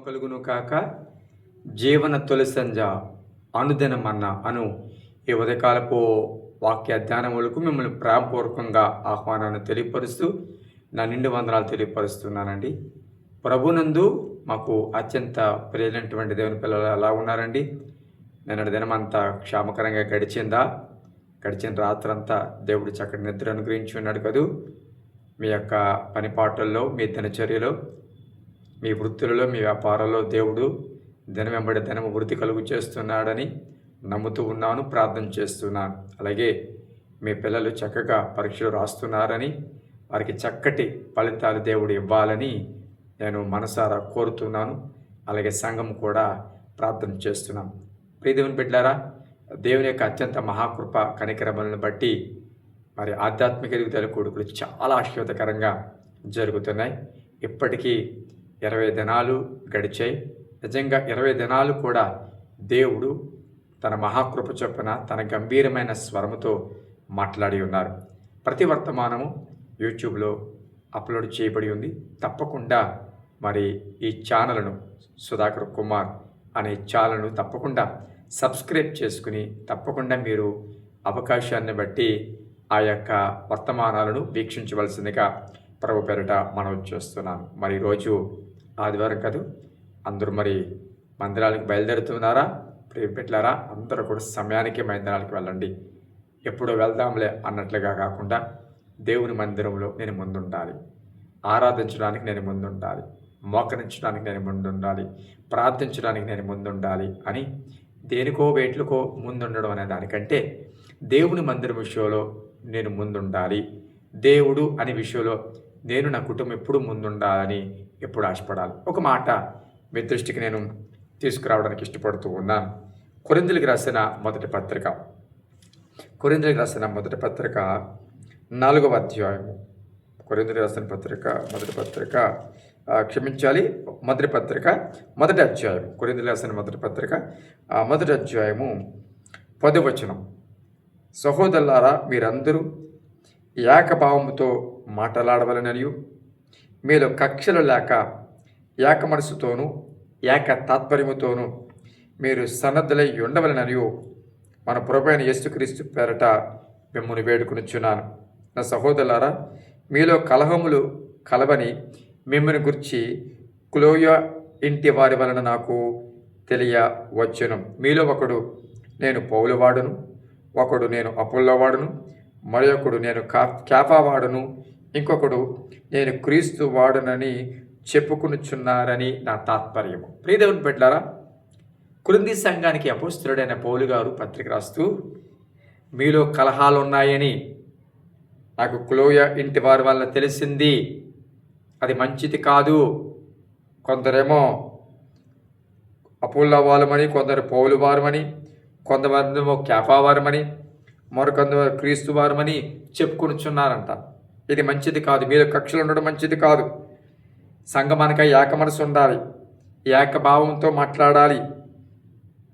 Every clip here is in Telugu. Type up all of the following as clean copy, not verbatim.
కలుగును కాక జీవన తొలి సంజ అనుదినమన్న అను ఈ ఉదయకాలపు వాక్య ధ్యానములకు మిమ్మల్ని ప్రేమపూర్వకంగా ఆహ్వానాన్ని తెలియపరుస్తూ నా నిండు వందనాలు తెలియపరుస్తున్నానండి. ప్రభునందు మాకు అత్యంత ప్రియమైనటువంటి దేవుని పిల్లలు ఎలా ఉన్నారండి? నిన్నటి దినమంతా క్షేమకరంగా గడిచిన రాత్రంతా దేవుడు చక్కటి నిద్ర అనుగ్రహించి ఉన్నాడు కదూ. మీ యొక్క పనిపాటల్లో, మీ దినచర్యలో, మీ వృత్తులలో, మీ వ్యాపారంలో దేవుడు దినం వెంబడి దినము వృద్ధి కలుగు చేస్తున్నాడని నమ్ముతూ ఉన్నాను, ప్రార్థన చేస్తున్నాను. అలాగే మీ పిల్లలు చక్కగా పరీక్షలు రాస్తున్నారని, వారికి చక్కటి ఫలితాలు దేవుడు ఇవ్వాలని నేను మనసారా కోరుతున్నాను. అలాగే సంఘం కూడా ప్రార్థన చేస్తున్నాను. ప్రియ దేవుని బిడ్డలారా, దేవుని యొక్క అత్యంత మహాకృప కనికరములను బట్టి మరి ఆధ్యాత్మిక ఎదుగుదల కొడుకులు చాలా ఆశీర్వాదకరంగా జరుగుతున్నాయి. ఇప్పటికీ 20 దినాలు గడిచాయి. నిజంగా 20 దినాలు కూడా దేవుడు తన మహాకృప చొప్పున తన గంభీరమైన స్వరముతో మాట్లాడి ఉన్నారు. ప్రతి వర్తమానము యూట్యూబ్లో అప్లోడ్ చేయబడి ఉంది. తప్పకుండా మరి ఈ ఛానల్ను, సుధాకర్ కుమార్ అనే ఛానల్ను తప్పకుండా సబ్స్క్రైబ్ చేసుకుని తప్పకుండా మీరు అవకాశాన్ని బట్టి ఆ యొక్క వర్తమానాలను వీక్షించవలసిందిగా ప్రభు పేరిట మనవి చేస్తున్నాను. మరి ఈరోజు ఆదివారం కాదు, అందరూ మరి మందిరాలకు బయలుదేరుతున్నారా? ప్రియపెట్లారా, అందరూ కూడా సమయానికి మందిరాలకు వెళ్ళండి. ఎప్పుడో వెళ్దాంలే అన్నట్లుగా కాకుండా దేవుని మందిరంలో నేను ముందుండాలి, ఆరాధించడానికి నేను ముందుండాలి, మోకరించడానికి నేను ముందుండాలి, ప్రార్థించడానికి నేను ముందుండాలి అని దేనికో వేట్లకో ముందుండడం అనే దానికంటే దేవుని మందిరం విషయంలో నేను ముందుండాలి, దేవుడు అనే విషయంలో నేను నా కుటుంబం ఎప్పుడు ముందుండాలని ఎప్పుడు ఆశపడాలి. ఒక మాట మీ దృష్టికి నేను తీసుకురావడానికి ఇష్టపడుతూ ఉన్నాను. కొరింథీయులకు రాసిన మొదటి పత్రిక 4వ అధ్యాయము. కొరింథీయులకు రాసిన మొదటి అధ్యాయం. కొరింథీయులకు రాసిన మొదటి అధ్యాయము 10వ వచనం. సహోదరులారా, మీరందరూ ఏకభావముతో మాట్లాడవలననియు, మీలో కక్షలు లేక ఏక మనసుతోనూ ఏక తాత్పర్యముతోనూ మీరు సన్నద్ధులై ఉండవలననియు మన ప్రభువైన యేసుక్రీస్తు పేరట మిమ్మల్ని వేడుకొనుచున్నాను. నా సహోదరులారా, మీలో కలహములు కలవని మిమ్మల్ని గురించి క్లోయ ఇంటి వారి వలన నాకు తెలియవచ్చును. మీలో ఒకడు నేను పౌలు వాడును, ఒకడు నేను అపోల్లో వాడును, మరొకడు నేను కేఫావాడును, ఇంకొకడు నేను క్రీస్తు వాడునని చెప్పుకొనుచున్నారని నా తాత్పర్యము. ప్రియదేవుని బిడ్డలారా, కొరింథీ సంఘానికి అపోస్తలుడైన పౌలు గారు పత్రిక రాస్తూ, మీలో కలహాలు ఉన్నాయని నాకు క్లోయ ఇంటి వారి వల్ల తెలిసింది, అది మంచిది కాదు. కొందరేమో అపోల్లో వారమని, కొందరు పౌలు వారమని, కొంతమందేమో కేఫా వారమని, మరికొందరు క్రీస్తు వారమని చెప్పుకొనుచున్నారంట. ఇది మంచిది కాదు. మీరు కక్షలు ఉండడం మంచిది కాదు. సంఘమానిక ఏక మనసు ఉండాలి, ఏకభావంతో మాట్లాడాలి,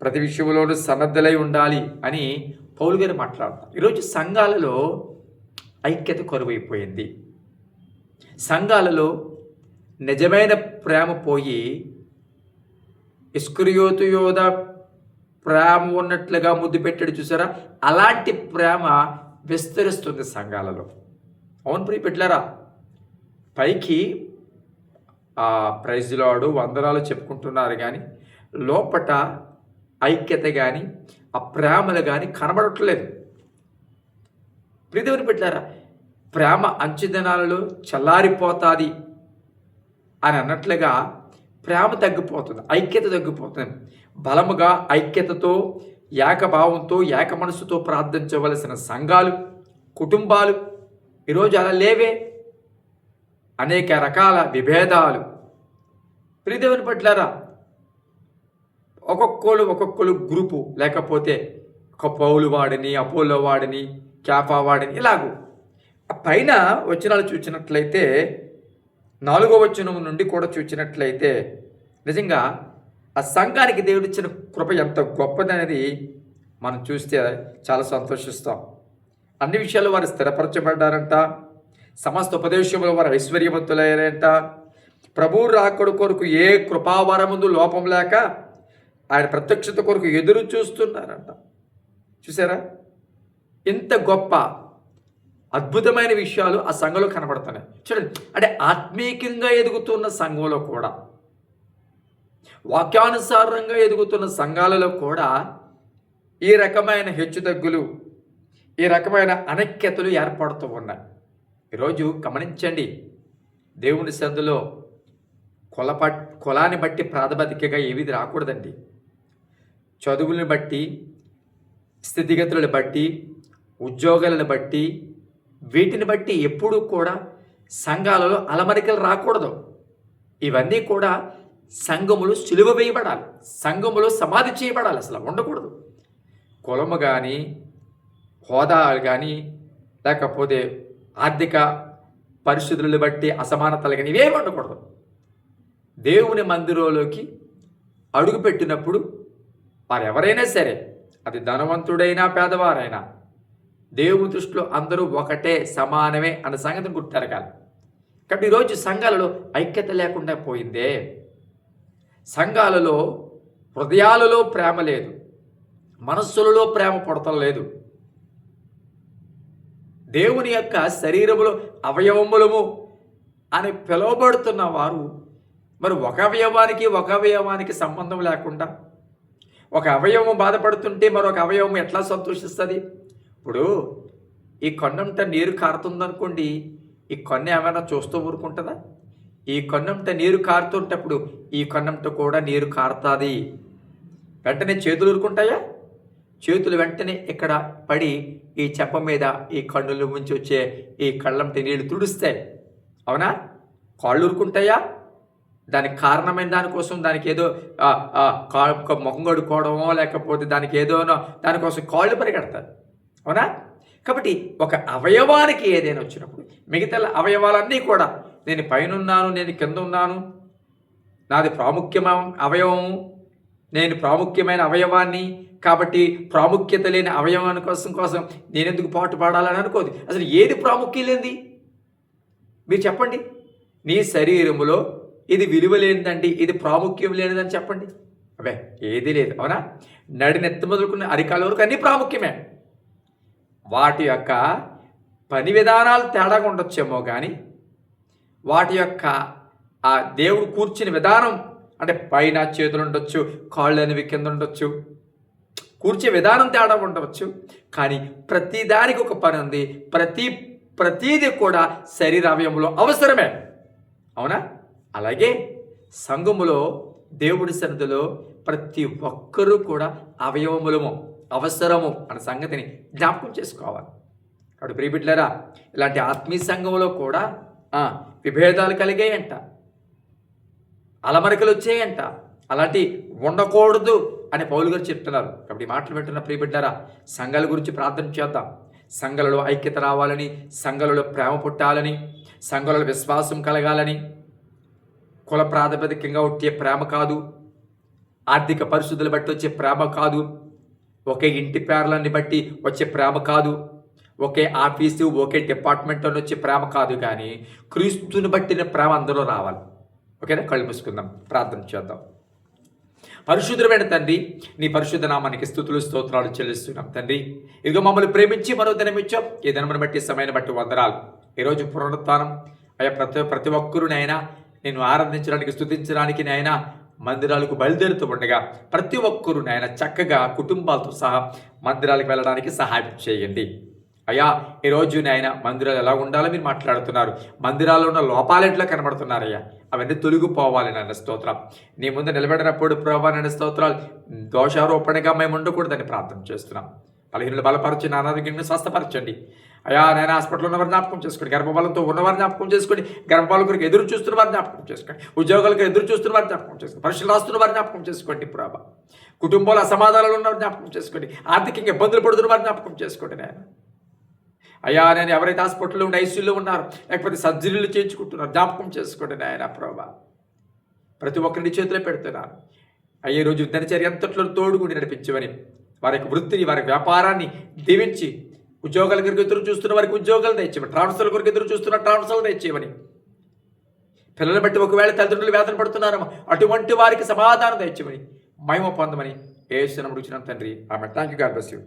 ప్రతి విషయంలోనూ సన్నద్ధులై ఉండాలి అని పౌలు గారు మాట్లాడతారు. ఈరోజు సంఘాలలో ఐక్యత కరువైపోయింది. సంఘాలలో నిజమైన ప్రేమ పోయి ఇస్కరియోతు యోధ ప్రేమ ఉన్నట్లుగా ముద్దు పెట్టాడు చూసారా, అలాంటి ప్రేమ విస్తరిస్తుంది సంఘాలలో. అవును ప్రియ బిడ్డలారా, పైకి ప్రైజ్ లార్డు వందనాలు చెప్పుకుంటున్నారు కానీ లోపట ఐక్యత కానీ ఆ ప్రేమలు కానీ కనబడట్లేదు. ప్రియదేవుని బిడ్డలారా, ప్రేమ అంచుదినాలలో చల్లారిపోతుంది అని అన్నట్లుగా ప్రేమ తగ్గిపోతుంది, ఐక్యత తగ్గిపోతుంది. బలముగా ఐక్యతతో ఏకభావంతో ఏక మనసుతో ప్రార్థించవలసిన సంఘాలు, కుటుంబాలు ఈరోజు అలా లేవే. అనేక రకాల విభేదాలు. ప్రియదేవుని బిడ్డలారా, ఒక్కొక్కరు గ్రూపు, లేకపోతే ఒక పౌలు వాడిని, అపోలో వాడిని, కేఫా వాడిని, ఇలాగూ. పైన వచనాలు చూసినట్లయితే 4వ వచనం నుండి కూడా చూసినట్లయితే నిజంగా ఆ సంఘానికి దేవుడిచ్చిన కృప ఎంత గొప్పదనేది మనం చూస్తే చాలా సంతోషిస్తాం. అన్ని విషయాల్లో వారు స్థిరపరచబడ్డారంట, సమస్త ఉపదేశంలో వారు ఐశ్వర్యవంతులయ్యారంట, ప్రభువు రాకడ కొరకు ఏ కృపావరముందు లోపం లేక ఆయన ప్రత్యక్షత కొరకు ఎదురు చూస్తున్నారంట. చూసారా, ఇంత గొప్ప అద్భుతమైన విషయాలు ఆ సంఘంలో కనబడుతున్నాయి. చూడండి, అంటే ఆత్మీయంగా ఎదుగుతున్న సంఘంలో కూడా, వాక్యానుసారంగా ఎదుగుతున్న సంఘాలలో కూడా ఈ రకమైన హెచ్చుతగ్గులు, ఈ రకమైన అనైక్యతలు ఏర్పడుతూ ఉన్నాయి. ఈరోజు గమనించండి, దేవుని సందులో కులాన్ని బట్టి ప్రాతిపదికగా ఏవి రాకూడదండి. చదువులను బట్టి, స్థితిగతులను బట్టి, ఉద్యోగాలను బట్టి, వీటిని బట్టి ఎప్పుడూ కూడా సంఘాలలో అలమరికలు రాకూడదు. ఇవన్నీ కూడా సంఘములు సిలువ వేయబడాలి, సంఘములు సమాధి చేయబడాలి, అసలు ఉండకూడదు. కులము కానీ, హోదా కానీ, లేకపోతే ఆర్థిక పరిస్థితులను బట్టి అసమానతలు కానీ ఇవేమి ఉండకూడదు. దేవుని మందిరంలోకి అడుగుపెట్టినప్పుడు వారు ఎవరైనా సరే, అది ధనవంతుడైనా పేదవారైనా, దేవుని దృష్టిలో అందరూ ఒకటే, సమానమే అన్న సంగతిని గుర్తెరగాలి. కాబట్టి ఈరోజు సంఘాలలో ఐక్యత లేకుండా పోయిందే. సంఘాలలో హృదయాలలో ప్రేమ లేదు, మనస్సులలో ప్రేమ పుడతలేదు. దేవుని యొక్క శరీరములో అవయవములము అని పిలువబడుతున్న వారు మరి ఒక అవయవానికి సంబంధం లేకుండా, ఒక అవయవం బాధపడుతుంటే మరొక అవయవం ఎట్లా సంతోషిస్తుంది? ఇప్పుడు ఈ కన్నంట నీరు కారుతుందనుకోండి, ఈ కన్ను ఏమైనా చూస్తూ ఊరుకుంటుందా? ఈ కన్నంట నీరు కారుతుంటప్పుడు ఈ కన్నంట కూడా నీరు కారుతుంది. వెంటనే చేతులు ఊరుకుంటాయా? చేతులు వెంటనే ఇక్కడ పడి ఈ చెప్ప మీద ఈ కన్నుల నుంచి వచ్చే ఈ కళ్ళంటి నీళ్లు తుడుస్తాయి, అవునా? కాళ్ళు ఊరుకుంటాయా? దానికి కారణమైన దానికోసం దానికి ఏదో ముఖం కడుక్కోవడమో లేకపోతే దానికి ఏదోనో దానికోసం కాళ్ళు పరిగెడతారు, అవునా? కాబట్టి ఒక అవయవానికి ఏదైనా వచ్చినప్పుడు మిగతా అవయవాలన్నీ కూడా, నేను పైన ఉన్నాను, నేను కింద ఉన్నాను, నాది ప్రాముఖ్యమైన అవయవము, నేను ప్రాముఖ్యమైన అవయవాన్ని, కాబట్టి ప్రాముఖ్యత లేని అవయవాన్ని కోసం నేనెందుకు పాటు పాడాలని అనుకోదు. అసలు ఏది ప్రాముఖ్యం లేనిది మీరు చెప్పండి. నీ శరీరములో ఇది విలువ లేనిదండి, ఇది ప్రాముఖ్యం లేనిదని చెప్పండి. అవే ఏది లేదు, అవునా? నడినెత్తి మొదలుకున్న అరికాల వరకు అన్నీ ప్రాముఖ్యమే. వాటి యొక్క పని విధానాలు తేడాగా ఉండొచ్చేమో కానీ వాటి యొక్క ఆ దేవుడు కూర్చుని విధానం, అంటే పైన చేతులు ఉండొచ్చు, కాళ్ళు అనేవి కింద ఉండొచ్చు, కూర్చే విధానం తేడా ఉండవచ్చు, కానీ ప్రతిదానికి ఒక పని ఉంది. ప్రతీది కూడా శరీర అవయవంలో అవసరమే, అవునా? అలాగే సంఘములో దేవుడి సన్నిధిలో ప్రతి ఒక్కరూ కూడా అవయవములము అవసరము అన్న సంగతిని జ్ఞాపకం చేసుకోవాలి. కాబట్టి ప్రియబిడ్డలారా, ఇలాంటి ఆత్మీయ సంఘంలో కూడా విభేదాలు కలిగాయంట, అలమరికలు వచ్చాయంట. అలాంటి ఉండకూడదు అని పౌలు గారు చెప్తున్నారు. కాబట్టి మాటలు వింటున్న ప్రియబిడ్డలారా, సంఘాల గురించి ప్రార్థన చేద్దాం. సంఘాలలో ఐక్యత రావాలని, సంఘాలలో ప్రేమ పుట్టాలని, సంఘాలలో విశ్వాసం కలగాలని. కుల ప్రాతిపదికంగా వచ్చే ప్రేమ కాదు, ఆర్థిక పరిస్థితులు బట్టి వచ్చే ప్రేమ కాదు, ఒకే ఇంటి పేర్లని బట్టి వచ్చే ప్రేమ కాదు, ఒకే ఆఫీసు ఒకే డిపార్ట్మెంట్లో వచ్చే ప్రేమ కాదు, కానీ క్రీస్తుని బట్టిన ప్రేమ అందరూ రావాలి. ఓకేనా? కళ్ళు మూసుకుందాం, ప్రార్థన చేద్దాం. పరిశుద్ధమైన తండ్రి, నీ పరిశుద్ధ నామానికి స్తుతులు స్తోత్రాలు చెల్లిస్తున్నాం తండ్రి. ఇదిగో మమ్మల్ని ప్రేమించి మరో దినం ఇచ్చాం. ఈ దినమును బట్టి సమయాన్ని బట్టి వందనాలు. ఈరోజు పునరుత్థానం అయ్యా, ప్రతి ఒక్కరునైనా నేను ఆరాధించడానికి, స్తుతించడానికి నాయనా మందిరాలకు బయలుదేరుతూ ఉండగా ప్రతి ఒక్కరూ నాయన చక్కగా కుటుంబాలతో సహా మందిరాలకు వెళ్ళడానికి సహాయం చేయండి అయ్యా. ఈరోజు నాయన మందిరాలు ఎలా ఉండాలో మీరు మాట్లాడుతున్నారు. మందిరాల్లో ఉన్న లోపాలు ఎట్లా కనబడుతున్నారయ్యా, అవన్నీ తొలగిపోవాలి నాయన. స్తోత్రం. నీ ముందు నిలబడినప్పుడు ప్రభావ నాయన స్తోత్రాలు దోషారోపణగా మేము ఉండకూడదని ప్రార్థన చేస్తున్నాం. బలహీనులు బలపరచండి, అనారోగ్యాన్ని స్వస్థపరచండి అయ్యా. నేను హాస్పిటల్లో ఉన్నవారు జ్ఞాపకం చేసుకోండి, గర్భఫలంతో ఉన్నవారు జ్ఞాపకం చేసుకోండి, గర్భఫలం కొరకు ఎదురు చూస్తున్న వారు జ్ఞాపకం చేసుకోండి, ఉద్యోగాలకు ఎదురు చూస్తున్న వారు జ్ఞాపకం చేసుకోండి, పరీక్షలు రాస్తున్న వారు జ్ఞాపకం చేసుకోండి ప్రభా. కుటుంబాల అసమాధానాలు ఉన్నవారు జ్ఞాపకం చేసుకోండి, ఆర్థికంగా ఇబ్బందులు పడుతున్న వారు జ్ఞాపకం చేసుకోండి నాయన అయ్యా. నేను ఎవరైతే హాస్పిటల్లో ఉండి ఐసీయూలో ఉన్నారో, లేకపోతే సర్జరీలు చేయించుకుంటున్నారు, జ్ఞాపకం చేసుకోండి నాయన ప్రభా. ప్రతి ఒక్కరిని చేతిలో పెడుతున్నాను అయ్యే. రోజు దినచర్య అంతట్లో తోడుగుండి నడిపించమని, వారి యొక్క వృత్తిని, వారి వ్యాపారాన్ని దీవించి, ఉద్యోగాల కొరకు ఎదురు చూస్తున్న వారికి ఉద్యోగాలు తెచ్చేయమని, ట్రాన్స్ఫర్ల కొరకు ఎదురు చూస్తున్న ట్రాన్స్ఫర్లు తెచ్చేయమని, పిల్లలు బట్టి ఒకవేళ తల్లిదండ్రులు వేదన పడుతున్నారమ్మా, అటువంటి వారికి సమాధానం దయచేయమని, మహిమ పొందమని యేసు నామములో అడుగుచున్నాను తండ్రి. ఆమె. Thank you. God bless you.